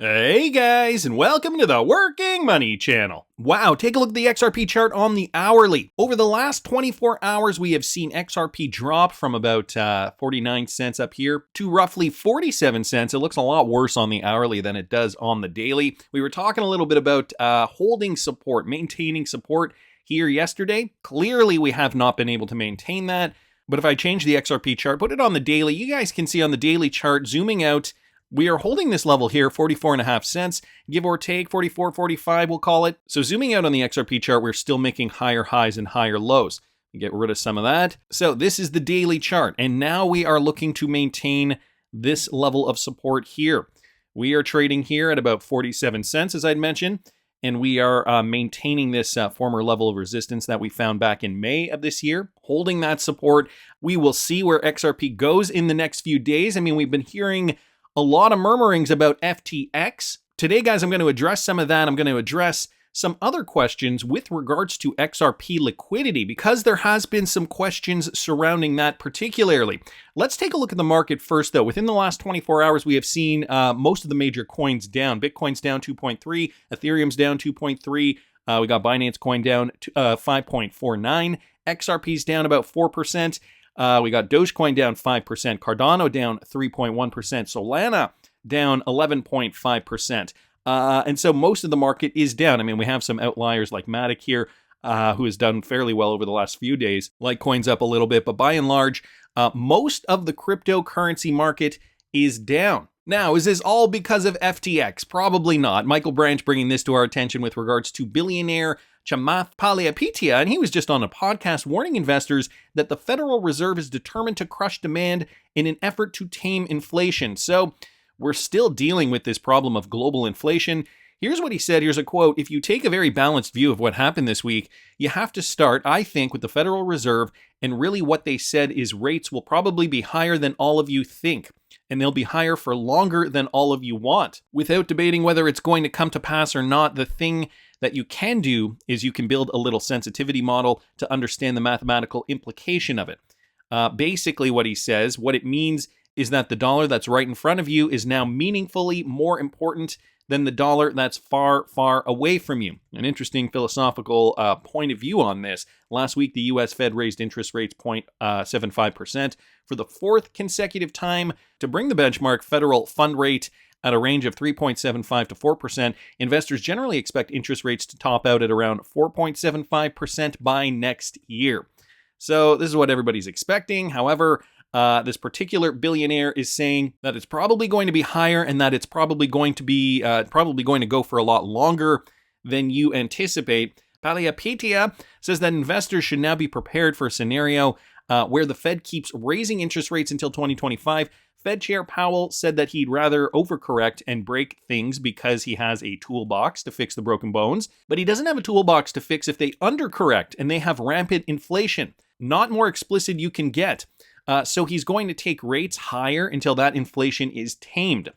Hey guys, and welcome to the Working Money Channel. Wow, take a look at the XRP chart on the hourly. Over the last 24 hours, we have seen XRP drop from about 49 cents up here to roughly 47 cents. It looks a lot worse on the hourly than it does on the daily. We were talking a little bit about holding support, maintaining support here yesterday. Clearly, we have not been able to maintain that. But if I change the XRP chart, put it on the daily, you guys can see on the daily chart, zooming out, we are holding this level here, 44.5 cents, give or take 44, 45, we'll call it. So zooming out on the XRP chart, we're still making higher highs and higher lows. Get rid of some of that. So this is the daily chart, and now we are looking to maintain this level of support here. We are trading here at about 47 cents, as I'd mentioned, and we are maintaining this former level of resistance that we found back in May of this year, holding that support. We will see where XRP goes in the next few days. I mean, we've been hearing a lot of murmurings about FTX. Today, guys, I'm going to address some of that. I'm going to address some other questions with regards to XRP liquidity, because there has been some questions surrounding that particularly. Let's take a look at the market first, though. Within the last 24 hours, we have seen most of the major coins down. Bitcoin's down 2.3, Ethereum's down 2.3, we got Binance Coin down 5.49, XRP's down about 4%. We got Dogecoin down 5%, Cardano down 3.1%, Solana down 11.5%. And so most of the market is down. I mean, we have some outliers like Matic here, who has done fairly well over the last few days. Litecoin's up a little bit, but by and large, most of the cryptocurrency market is down. Now, is this all because of FTX? Probably not. Michael Branch bringing this to our attention with regards to billionaire Chamath Palihapitiya, and he was just on a podcast warning investors that the Federal Reserve is determined to crush demand in an effort to tame inflation. So we're still dealing with this problem of global inflation. Here's what he said. Here's a quote. If you take a very balanced view of what happened this week, you have to start, I think, with the Federal Reserve, and really what they said is rates will probably be higher than all of you think, and they'll be higher for longer than all of you want. Without debating whether it's going to come to pass or not, the thing that you can do is you can build a little sensitivity model to understand the mathematical implication of it. Basically what he says, what it means is that the dollar that's right in front of you is now meaningfully more important than the dollar that's far, far away from you. An interesting philosophical point of view on this. Last week, the U.S. Fed raised interest rates 0.75% for the fourth consecutive time to bring the benchmark federal fund rate at a range of 3.75 to 4%. Investors generally expect interest rates to top out at around 4.75% by next year. So this is what everybody's expecting. However, this particular billionaire is saying that it's probably going to be higher, and that it's probably going to be go for a lot longer than you anticipate. Palihapitiya says that investors should now be prepared for a scenario where the Fed keeps raising interest rates until 2025. Fed Chair Powell said that he'd rather overcorrect and break things because he has a toolbox to fix the broken bones, but he doesn't have a toolbox to fix if they undercorrect and they have rampant inflation. Not more explicit you can get. So he's going to take rates higher until that inflation is tamed.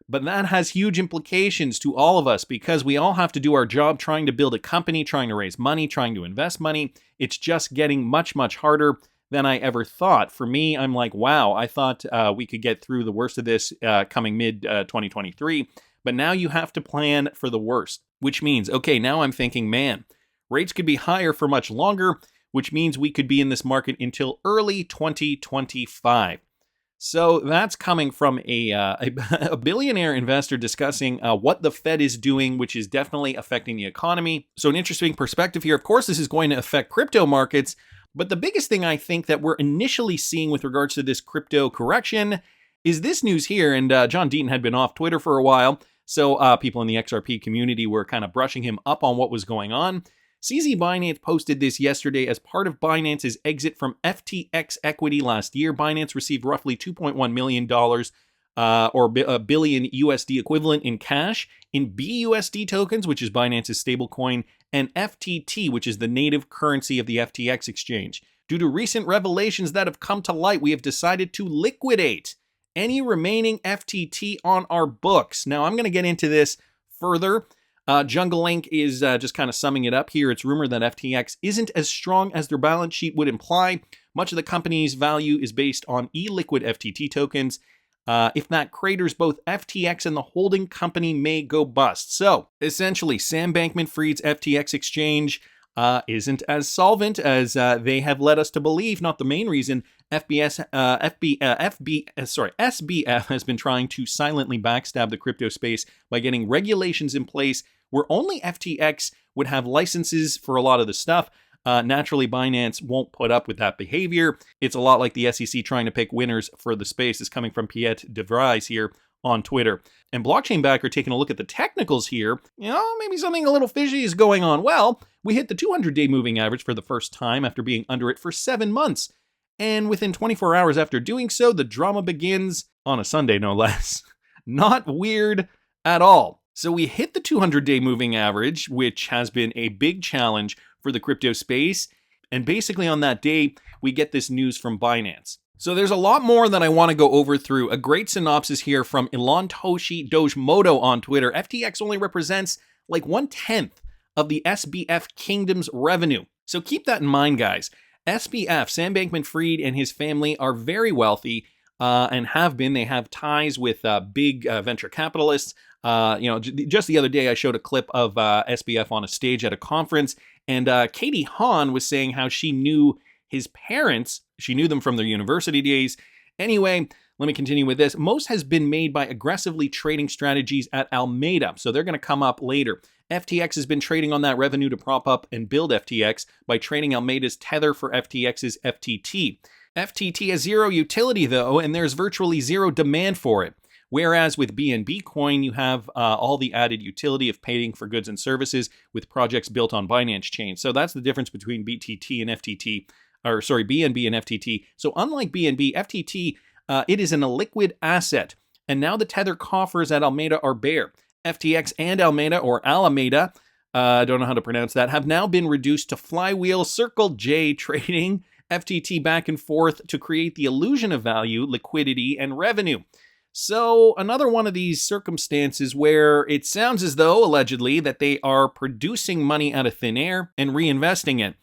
But that has huge implications to all of us, because we all have to do our job trying to build a company, trying to raise money, trying to invest money. It's just getting much, much harder than I ever thought. For me, I'm like, wow, I thought we could get through the worst of this coming mid-2023. But now you have to plan for the worst, which means, okay, now I'm thinking, man, rates could be higher for much longer, which means we could be in this market until early 2025. So that's coming from a billionaire investor discussing what the Fed is doing, which is definitely affecting the economy. So an interesting perspective here. Of course, this is going to affect crypto markets, but the biggest thing I think that we're initially seeing with regards to this crypto correction is this news here. And John Deaton had been off Twitter for a while, so people in the XRP community were kind of brushing him up on what was going on. CZ Binance posted this yesterday as part of Binance's exit from FTX equity last year. Binance received roughly $2.1 million or a billion USD equivalent in cash in BUSD tokens, which is Binance's stablecoin, and FTT, which is the native currency of the FTX exchange. Due to recent revelations that have come to light, we have decided to liquidate any remaining FTT on our books. Now, I'm going to get into this further. Jungle Link is just kind of summing it up here. It's rumored that FTX isn't as strong as their balance sheet would imply. Much of the company's value is based on illiquid FTT tokens. If that craters, both FTX and the holding company may go bust. So essentially, Sam Bankman-Fried's FTX exchange isn't as solvent as they have led us to believe. Not the main reason. SBF has been trying to silently backstab the crypto space by getting regulations in place where only FTX would have licenses for a lot of the stuff. Naturally, Binance won't put up with that behavior. It's a lot like the SEC trying to pick winners for the space. Is coming from Piet de Vries here on Twitter. And Blockchain Backer taking a look at the technicals here. Maybe something a little fishy is going on. Well, we hit the 200-day moving average for the first time after being under it for 7 months. And within 24 hours after doing so, the drama begins on a Sunday, no less. Not weird at all. So we hit the 200-day moving average, which has been a big challenge for the crypto space. And basically on that day, we get this news from Binance. So there's a lot more that I want to go over through. A great synopsis here from Ilantoshi Dojimoto on Twitter. FTX only represents like 1/10 of the SBF Kingdom's revenue. So keep that in mind, guys. SBF, Sam Bankman-Fried and his family are very wealthy and have been. They have ties with big venture capitalists. Just the other day, I showed a clip of SBF on a stage at a conference, and Katie Hahn was saying how she knew his parents. She knew them from their university days. Anyway, let me continue with this. Most has been made by aggressively trading strategies at Alameda, so they're going to come up later. FTX has been trading on that revenue to prop up and build FTX by trading Alameda's tether for FTX's FTT. FTT has zero utility, though, and there's virtually zero demand for it. Whereas with BNB coin, you have all the added utility of paying for goods and services with projects built on Binance chain. So that's the difference between BNB and FTT. So unlike BNB, FTT, it is an illiquid asset. And now the tether coffers at Alameda are bare. FTX and Alameda, I don't know how to pronounce that, have now been reduced to flywheel Circle J trading FTT back and forth to create the illusion of value, liquidity, and revenue. So another one of these circumstances where it sounds as though, allegedly, that they are producing money out of thin air and reinvesting it.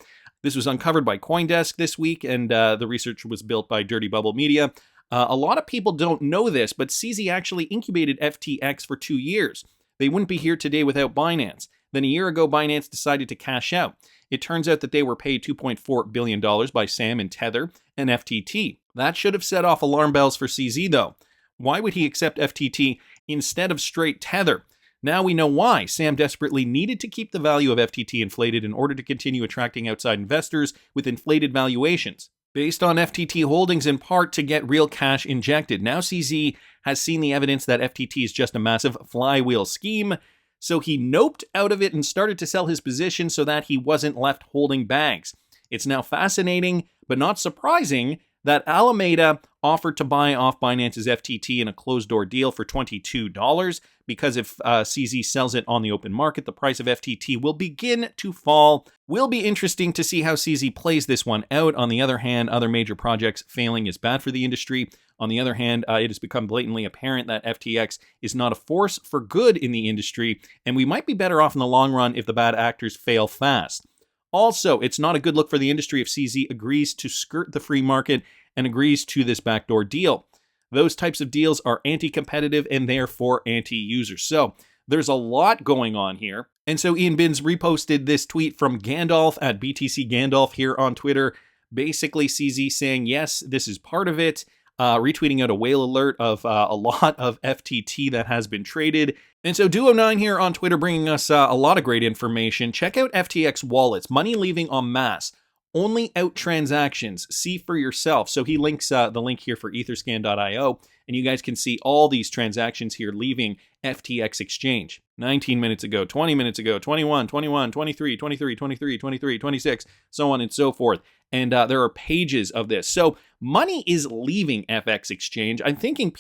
This was uncovered by CoinDesk this week, and the research was built by Dirty Bubble Media. A lot of people don't know this, but CZ actually incubated FTX for 2 years. They wouldn't be here today without Binance. Then a year ago, Binance decided to cash out. It turns out that they were paid $2.4 billion by Sam and Tether and FTT. That should have set off alarm bells for CZ, though. Why would he accept FTT instead of straight Tether? Now we know why. Sam desperately needed to keep the value of FTT inflated in order to continue attracting outside investors with inflated valuations. Based on FTT holdings in part to get real cash injected. Now CZ has seen the evidence that FTT is just a massive flywheel scheme, so he noped out of it and started to sell his position so that he wasn't left holding bags. It's now fascinating, but not surprising, that Alameda offered to buy off Binance's FTT in a closed-door deal for $22, because if CZ sells it on the open market, the price of FTT will begin to fall. Will be interesting to see how CZ plays this one out. On the other hand, other major projects failing is bad for the industry. On the other hand, it has become blatantly apparent that FTX is not a force for good in the industry, and we might be better off in the long run if the bad actors fail fast. Also, it's not a good look for the industry if CZ agrees to skirt the free market and agrees to this backdoor deal. Those types of deals are anti-competitive and therefore anti-users. So there's a lot going on here. And so Ian Binns reposted this tweet from Gandalf at BTC Gandalf here on Twitter. Basically, CZ saying, yes, this is part of it. Retweeting out a whale alert of a lot of FTT that has been traded. And so Duo9 here on Twitter bringing us a lot of great information. Check out FTX wallets, money leaving en masse. Only out transactions. See for yourself. So he links the link here for etherscan.io, and you guys can see all these transactions here leaving FTX exchange. 19 minutes ago, 20 minutes ago, 21, 21, 23, 23, 23, 23, 26, so on and so forth. And there are pages of this. So money is leaving FX exchange. I'm thinking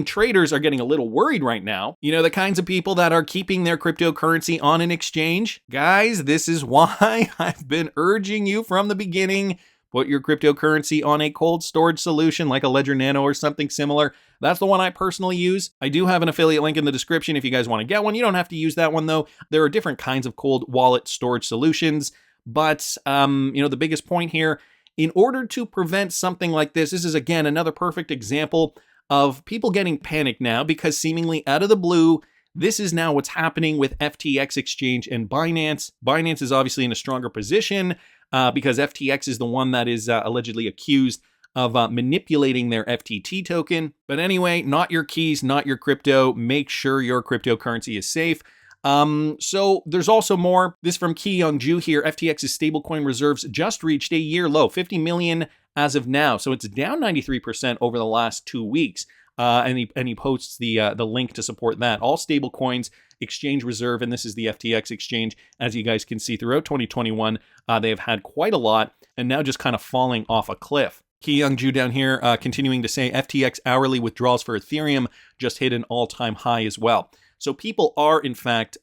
traders are getting a little worried right now. You know, the kinds of people that are keeping their cryptocurrency on an exchange. Guys, this is why I've been urging you from the beginning, put your cryptocurrency on a cold storage solution like a Ledger Nano or something similar. That's the one I personally use. I do have an affiliate link in the description if you guys want to get one. You don't have to use that one though. There are different kinds of cold wallet storage solutions. But, the biggest point here, in order to prevent something like this is again, another perfect example of people getting panicked now because seemingly out of the blue, this is now what's happening with FTX exchange and Binance. Binance is obviously in a stronger position because FTX is the one that is allegedly accused of manipulating their FTT token. But anyway, not your keys, not your crypto. Make sure your cryptocurrency is safe. So there's also more. This from Ki Young-ju here. FTX's stablecoin reserves just reached a year low, 50 million as of now. So it's down 93% over the last 2 weeks. And he posts the link to support that. All stablecoins exchange reserve, and this is the FTX exchange. As you guys can see, throughout 2021, they have had quite a lot, and now just kind of falling off a cliff. Ki Young-ju down here continuing to say FTX hourly withdrawals for Ethereum just hit an all-time high as well. So people are, in fact,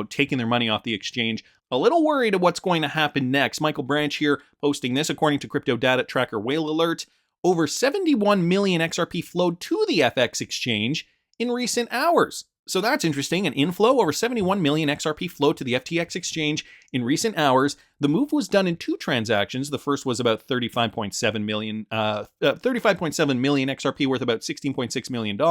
taking their money off the exchange. A little worried of what's going to happen next. Michael Branch here posting this. According to crypto data tracker Whale Alert, over 71 million XRP flowed to the FX exchange in recent hours. So that's interesting. An inflow, over 71 million XRP flowed to the FTX exchange in recent hours. The move was done in 2 transactions. The first was about 35.7 million XRP worth about $16.6 million.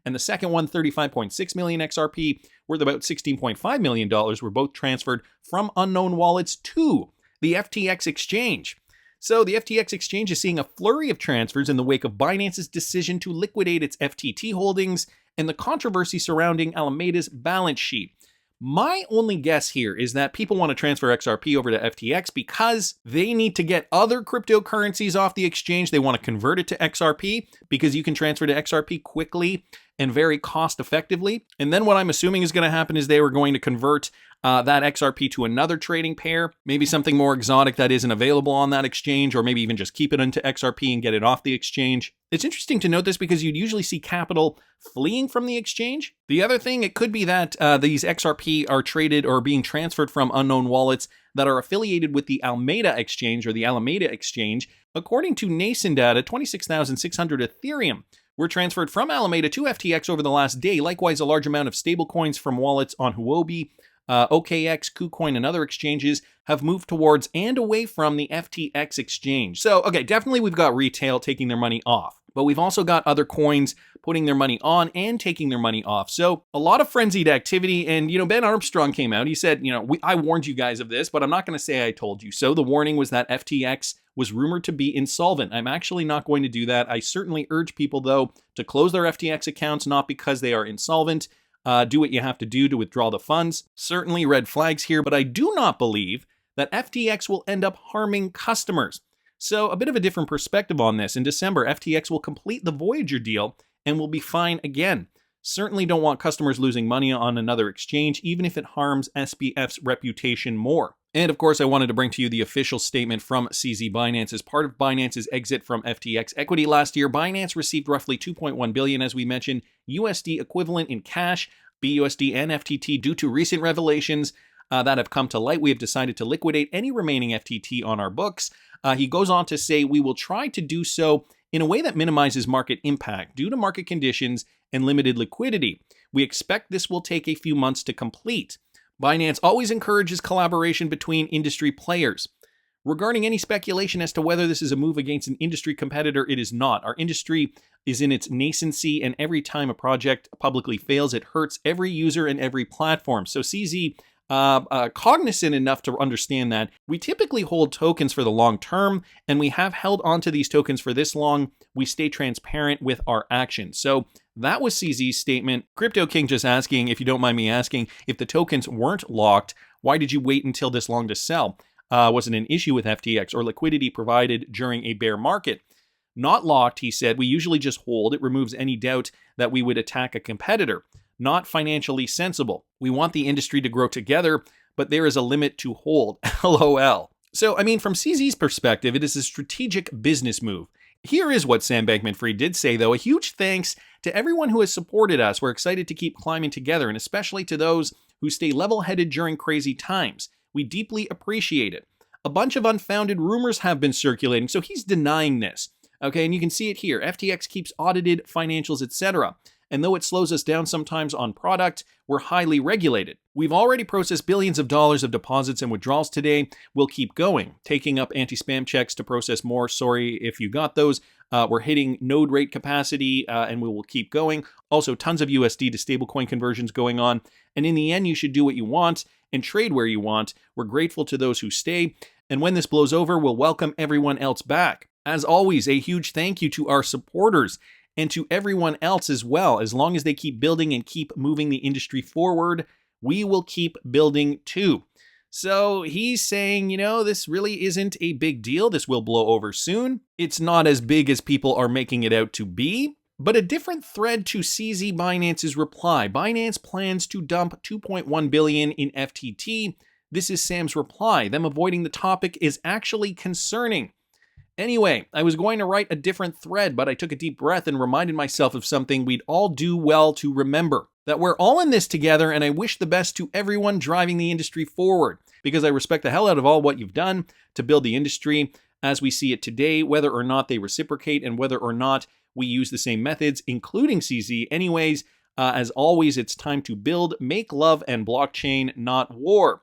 And the second one, 35.6 million XRP worth about $16.5 million, were both transferred from unknown wallets to the FTX exchange. So the FTX exchange is seeing a flurry of transfers in the wake of Binance's decision to liquidate its FTT holdings and the controversy surrounding Alameda's balance sheet. My only guess here is that people want to transfer XRP over to FTX because they need to get other cryptocurrencies off the exchange. They want to convert it to XRP because you can transfer to XRP quickly and very cost effectively. And then what I'm assuming is going to happen is they were going to convert that XRP to another trading pair, maybe something more exotic that isn't available on that exchange, or maybe even just keep it into XRP and get it off the exchange. It's interesting to note this because you'd usually see capital fleeing from the exchange. The other thing, it could be that these XRP are traded or being transferred from unknown wallets that are affiliated with the Alameda exchange or the Alameda exchange. According to Nason data, 26,600 Ethereum were transferred from Alameda to FTX over the last day. Likewise, a large amount of stablecoins from wallets on Huobi, OKX, KuCoin, and other exchanges have moved towards and away from the FTX exchange. So, okay, definitely we've got retail taking their money off, but we've also got other coins putting their money on and taking their money off. So a lot of frenzied activity. And, Ben Armstrong came out. He said, I warned you guys of this, but I'm not going to say I told you so. The warning was that FTX was rumored to be insolvent. I'm actually not going to do that. I certainly urge people, though, to close their FTX accounts, not because they are insolvent. Do what you have to do to withdraw the funds. Certainly red flags here, but I do not believe that FTX will end up harming customers. So a bit of a different perspective on this. In December, FTX will complete the Voyager deal and will be fine again. Certainly don't want customers losing money on another exchange, even if it harms SBF's reputation more. And of course, I wanted to bring to you the official statement from CZ Binance. As part of Binance's exit from FTX equity last year, Binance received roughly $2.1 billion, as we mentioned, USD equivalent in cash, BUSD and FTT due to recent revelations that have come to light. We have decided to liquidate any remaining FTT on our books. He goes on to say, we will try to do so in a way that minimizes market impact due to market conditions and limited liquidity. We expect this will take a few months to complete. Binance always encourages collaboration between industry players. Regarding any speculation as to whether this is a move against an industry competitor, it is not. Our industry is in its nascency, and every time a project publicly fails, it hurts every user and every platform. So CZ, cognizant enough to understand that we typically hold tokens for the long term, and we have held onto these tokens for this long. We stay transparent with our actions. So that was CZ's statement. Crypto King just asking, if you don't mind me asking, if the tokens weren't locked, why did you wait until this long to sell? Was it an issue with FTX or liquidity provided during a bear market? Not locked, he said. We usually just hold. It removes any doubt that we would attack a competitor. Not financially sensible. We want the industry to grow together, but there is a limit to hold. LOL. So, from CZ's perspective, it is a strategic business move. Here is what Sam Bankman-Fried did say, though. A huge thanks to everyone who has supported us. We're excited to keep climbing together, and especially to those who stay level-headed during crazy times. We deeply appreciate it. A bunch of unfounded rumors have been circulating, so he's denying this. Okay, and you can see it here. FTX keeps audited financials, etc. And though it slows us down sometimes on product, we're highly regulated. We've already processed billions of dollars of deposits and withdrawals today. We'll keep going, taking up anti-spam checks to process more. Sorry if you got those. We're hitting node rate capacity, and we will keep going. Also, tons of USD to stablecoin conversions going on. And in the end, you should do what you want and trade where you want. We're grateful to those who stay. And when this blows over, we'll welcome everyone else back. As always, a huge thank you to our supporters and to everyone else as well. As long as they keep building and keep moving the industry forward, we will keep building too. So he's saying, this really isn't a big deal. This will blow over soon. It's not as big as people are making it out to be. But a different thread to CZ Binance's reply. Binance plans to dump $2.1 billion in FTT. This is Sam's reply. Them avoiding the topic is actually concerning. Anyway, I was going to write a different thread, but I took a deep breath and reminded myself of something we'd all do well to remember. That we're all in this together, and I wish the best to everyone driving the industry forward, because I respect the hell out of all what you've done to build the industry as we see it today, whether or not they reciprocate and whether or not we use the same methods, including CZ. Anyways, as always, it's time to build, make love, and blockchain, not war.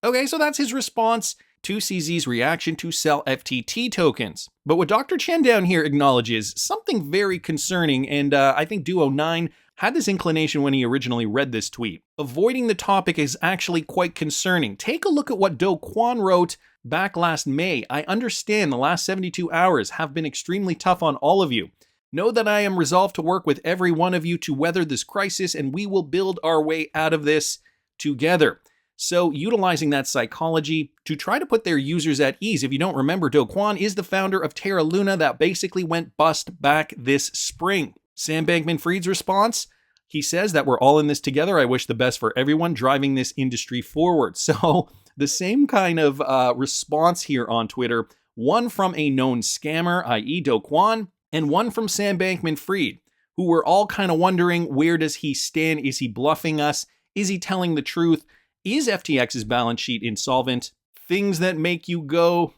Okay, so that's his response to CZ's reaction to sell FTT tokens. But what Dr. Chen down here acknowledges something very concerning, and I think Duo9 had this inclination when he originally read this tweet. Avoiding the topic is actually quite concerning. Take a look at what Kwon wrote back last May. I understand the last 72 hours have been extremely tough on all of you. Know that I am resolved to work with every one of you to weather this crisis, and we will build our way out of this together. So utilizing that psychology to try to put their users at ease. If you don't remember, Kwon is the founder of Terra Luna that basically went bust back this spring. Sam Bankman-Fried's response, he says that we're all in this together. I wish the best for everyone driving this industry forward. So the same kind of response here on Twitter, one from a known scammer, i.e. Kwon, and one from Sam Bankman-Fried, who were all kind of wondering, where does he stand? Is he bluffing us? Is he telling the truth? Is FTX's balance sheet insolvent? Things that make you go,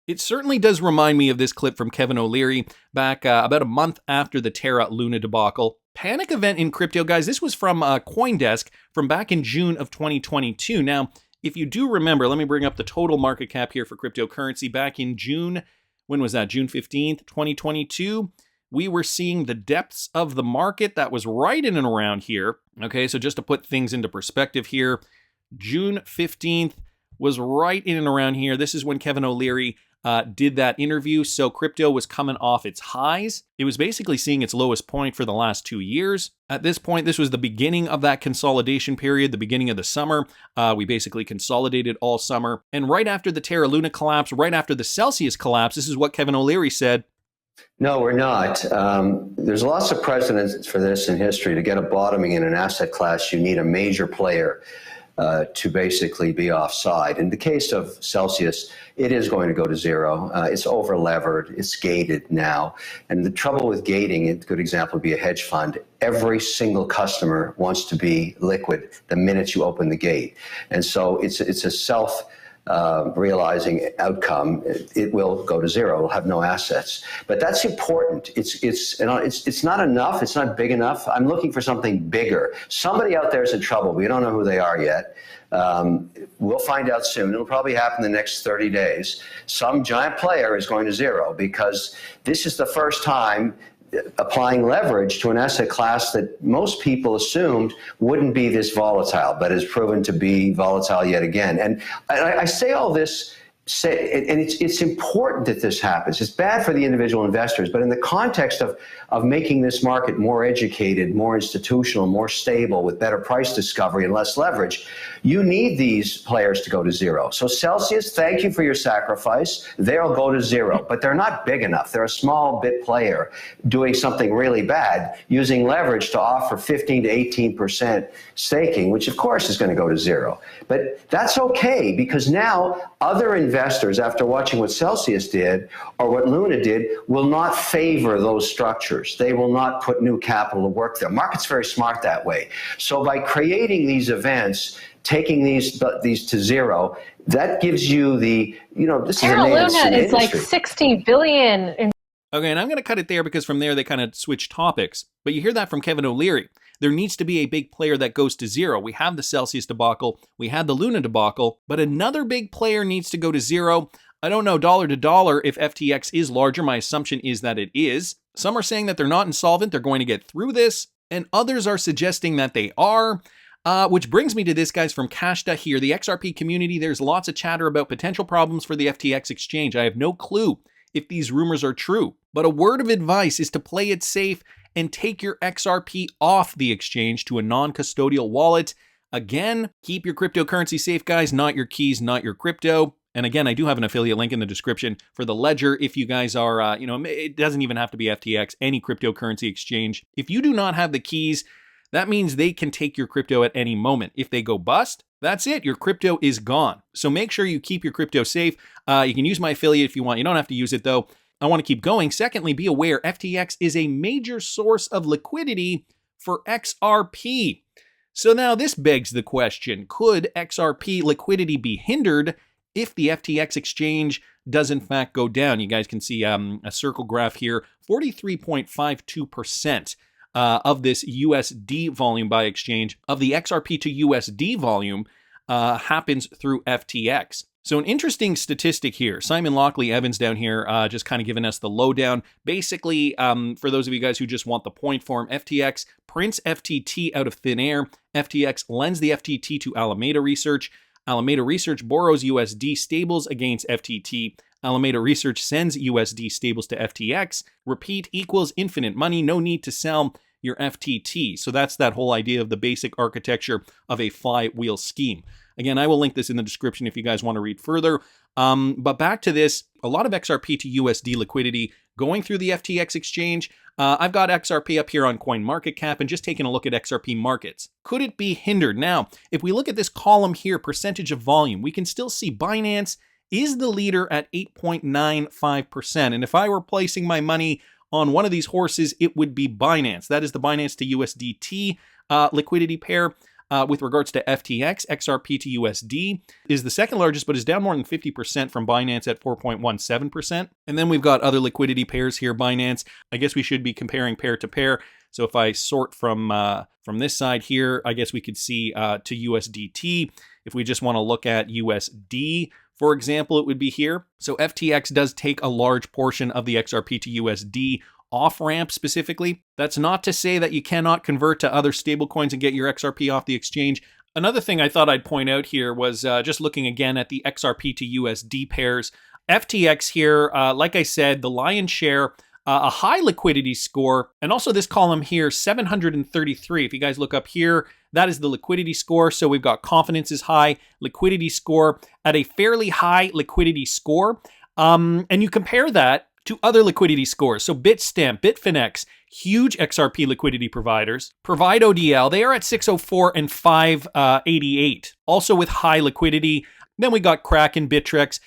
It certainly does remind me of this clip from Kevin O'Leary back about a month after the Terra Luna debacle. Panic event in crypto, guys. This was from CoinDesk from back in June of 2022. Now, if you do remember, let me bring up the total market cap here for cryptocurrency back in June. When was that? June 15th, 2022. We were seeing the depths of the market that was right in and around here. Okay, so just to put things into perspective here, June 15th was right in and around here. This is when Kevin O'Leary did that interview. So crypto was coming off its highs. It was basically seeing its lowest point for the last 2 years. At this point, this was the beginning of that consolidation period, the beginning of the summer. We basically consolidated all summer. And right after the Terra Luna collapse, right after the Celsius collapse, this is what Kevin O'Leary said. No, we're not. There's lots of precedents for this in history. To get a bottoming in an asset class, you need a major player to basically be offside. In the case of Celsius, it is going to go to zero. It's over-levered. It's gated now. And the trouble with gating, a good example would be a hedge fund. Every single customer wants to be liquid the minute you open the gate. And so it's a self-realizing outcome. It will go to zero. It'll have no assets. But that's important. It's not enough. It's not big enough. I'm looking for something bigger. Somebody out there is in trouble. We don't know who they are yet. We'll find out soon. It'll probably happen in the next 30 days. Some giant player is going to zero because this is the first time applying leverage to an asset class that most people assumed wouldn't be this volatile, but has proven to be volatile yet again. And I say all this, and it's important that this happens. It's bad for the individual investors, but in the context of making this market more educated, more institutional, more stable, with better price discovery and less leverage, you need these players to go to zero. So Celsius, thank you for your sacrifice. They'll go to zero, but they're not big enough. They're a small bit player doing something really bad, using leverage to offer 15 to 18% staking, which of course is going to go to zero. But that's okay, because now other investors, after watching what Celsius did or what Luna did, will not favor those structures. They will not put new capital to work there. Market's very smart that way. So by creating these events, taking these to zero, that gives you the, this Terra is a Luna is like 60 billion. Okay, and I'm going to cut it there because from there they kind of switch topics. But you hear that from Kevin O'Leary. There needs to be a big player that goes to zero. We have the Celsius debacle. We had the Luna debacle. But another big player needs to go to zero. I don't know dollar to dollar if FTX is larger. My assumption is that it is. Some are saying that they're not insolvent, they're going to get through this, and others are suggesting that they are. Which brings me to this, guys, from Kashta here. The XRP community, there's lots of chatter about potential problems for the FTX exchange. I have no clue if these rumors are true, but a word of advice is to play it safe and take your XRP off the exchange to a non-custodial wallet. Again, keep your cryptocurrency safe, guys, not your keys, not your crypto. And again, I do have an affiliate link in the description for the ledger if you guys are, it doesn't even have to be FTX, any cryptocurrency exchange. If you do not have the keys, that means they can take your crypto at any moment. If they go bust, that's it. Your crypto is gone. So make sure you keep your crypto safe. You can use my affiliate if you want. You don't have to use it though. I want to keep going. Secondly, be aware FTX is a major source of liquidity for XRP. So now this begs the question, could XRP liquidity be hindered if the FTX exchange does in fact go down? You guys can see a circle graph here, 43.52%. Of this USD volume by exchange, of the XRP to USD volume happens through FTX. So an interesting statistic here, Simon Lockley Evans down here just kind of giving us the lowdown. Basically, for those of you guys who just want the point form, FTX prints FTT out of thin air. FTX lends the FTT to Alameda Research. Alameda Research borrows USD stables against FTT. Alameda Research sends USD stables to FTX. Repeat equals infinite money. No need to sell your FTT. So that's that whole idea of the basic architecture of a flywheel scheme. Again, I will link this in the description if you guys want to read further. But back to this, a lot of XRP to USD liquidity going through the FTX exchange. I've got XRP up here on CoinMarketCap and just taking a look at XRP markets. Could it be hindered? Now, if we look at this column here, percentage of volume, we can still see Binance is the leader at 8.95%. And if I were placing my money on one of these horses, it would be Binance. That is the Binance to USDT liquidity pair. With regards to FTX, XRP to USD is the second largest, but is down more than 50% from Binance at 4.17%. And then we've got other liquidity pairs here. Binance, I guess we should be comparing pair to pair. So if I sort from this side here, I guess we could see to USDT. If we just want to look at USD, for example, it would be here. So FTX does take a large portion of the XRP to USD off-ramp specifically. That's not to say that you cannot convert to other stablecoins and get your XRP off the exchange. Another thing I thought I'd point out here was just looking again at the XRP to USD pairs. FTX here, like I said, the lion's share, a high liquidity score, and also this column here, 733. If you guys look up here, that is the liquidity score. So we've got confidence is high, liquidity score at a fairly high liquidity score. And you compare that to other liquidity scores. So Bitstamp, Bitfinex, huge XRP liquidity providers. Provide ODL, they are at 604 and 588, also with high liquidity. Then we got Kraken, Bittrex,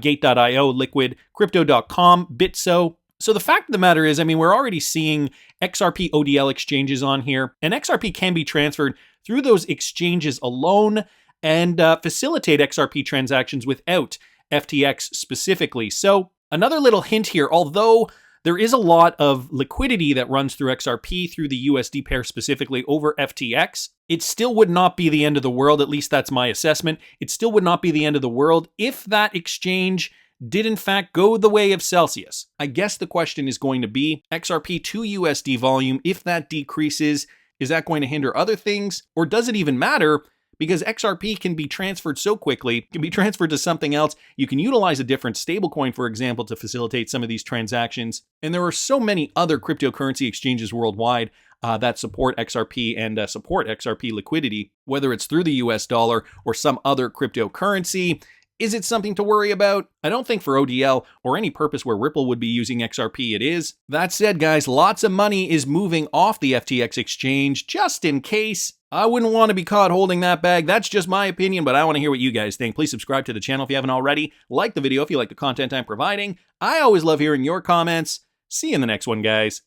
Gate.io, Liquid, Crypto.com, Bitso. So the fact of the matter is, I mean, we're already seeing XRP ODL exchanges on here, and XRP can be transferred through those exchanges alone and facilitate XRP transactions without FTX specifically. So another little hint here, although there is a lot of liquidity that runs through XRP, through the USD pair specifically over FTX, it still would not be the end of the world. At least that's my assessment. It still would not be the end of the world if that exchange did in fact go the way of Celsius. I guess the question is going to be XRP to USD volume. If that decreases, is that going to hinder other things? Or does it even matter? Because XRP can be transferred so quickly, can be transferred to something else. You can utilize a different stablecoin, for example, to facilitate some of these transactions. And there are so many other cryptocurrency exchanges worldwide that support XRP and support XRP liquidity, whether it's through the US dollar or some other cryptocurrency. Is it something to worry about? I don't think for ODL or any purpose where Ripple would be using XRP it is. That said, guys, lots of money is moving off the FTX exchange just in case. I wouldn't want to be caught holding that bag. That's just my opinion, but I want to hear what you guys think. Please subscribe to the channel if you haven't already. Like the video if you like the content I'm providing. I always love hearing your comments. See you in the next one, guys.